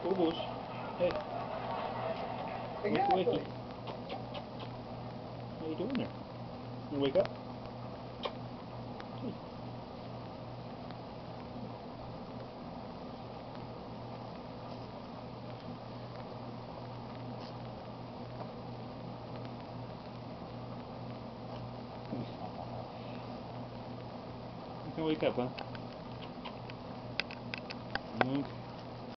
Boo boos. Hey. Exactly. Wakey wakey. How you doing there? You wake up? Hey. You can wake up, huh?